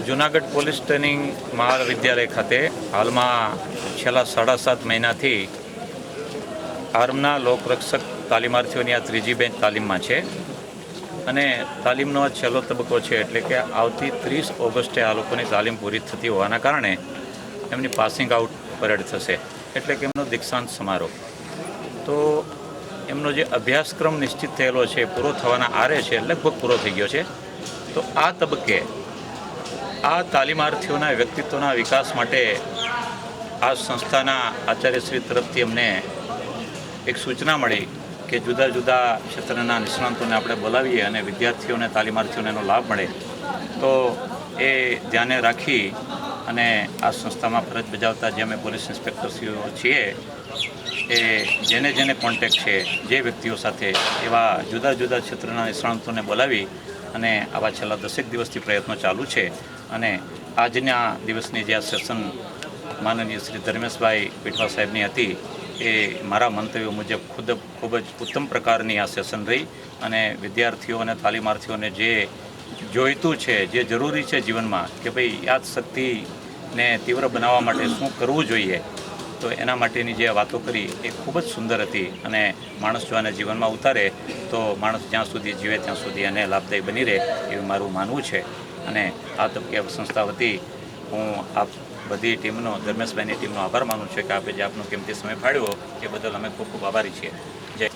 Junagadh police training મહાવિદ્યાલય ખાતે હાલમાં છેલ્લા 7.5 મહિનાથી આર્મના લોકરક્ષક તાલીમાર્થીઓની આ ત્રીજી બેચ તાલીમમાં છે અને તાલીમનો આ છેલ્લો તબક્કો છે, એટલે કે આવતી 30 ઓગસ્ટે આ લોકોની તાલીમ પૂરી થતી હોવાના કારણે એમની પાસિંગ આઉટ પરેડ થશે, એટલે કે એમનો દીક્ષાંત સમારોહ. તો એમનો જે અભ્યાસક્રમ નિશ્ચિત થયેલો છે પૂરો થવાના આરે છે, લગભગ પૂરો થઈ ગયો છે. તો આ તબક્કે આ તાલીમાર્થીઓના વ્યક્તિત્વના વિકાસ માટે આ સંસ્થાના આચાર્યશ્રી તરફથી અમને એક સૂચના મળી કે જુદા જુદા ક્ષેત્રના નિષ્ણાંતોને આપણે બોલાવીએ અને વિદ્યાર્થીઓને તાલીમાર્થીઓને એનો લાભ મળે. તો એ ધ્યાને રાખી અને આ સંસ્થામાં ફરજ બજાવતા જે અમે પોલીસ ઇન્સ્પેક્ટરશ્રીઓ છીએ એ જેને કોન્ટેક્ટ છે જે વ્યક્તિઓ સાથે એવા જુદા જુદા ક્ષેત્રના નિષ્ણાંતોને બોલાવી અને આવા છેલ્લા 10 દિવસથી પ્રયત્નો ચાલુ છે. અને આજના દિવસની જે આ સેશન માનનીય શ્રી ધર્મેશભાઈ પીઠવા સાહેબની હતી, એ મારા મંતવ્યો મુજબ ખૂબ જ ઉત્તમ પ્રકારની આ સેશન રહી અને વિદ્યાર્થીઓ અને તાલીમાર્થીઓને જે જોઈતું છે, જે જરૂરી છે જીવનમાં કે ભાઈ યાદશક્તિને તીવ્ર બનાવવા માટે શું કરવું જોઈએ, તો એના માટેની જે વાતો કરી એ ખૂબ જ સુંદર હતી. અને માણસ જો આને જીવનમાં ઉતારે તો માણસ જ્યાં સુધી જીવે ત્યાં સુધી એને લાભદાયી બની રહે એવું મારું માનવું છે. અને આ તબક્કે સંસ્થા વતી હું આપ બધી ટીમનો, ધર્મેશભાઈની ટીમનો આભાર માનું છું કે આપે જે આપનો કિંમતી સમય ફાળવ્યો એ બદલ અમે ખૂબ ખૂબ આભારી છીએ. જય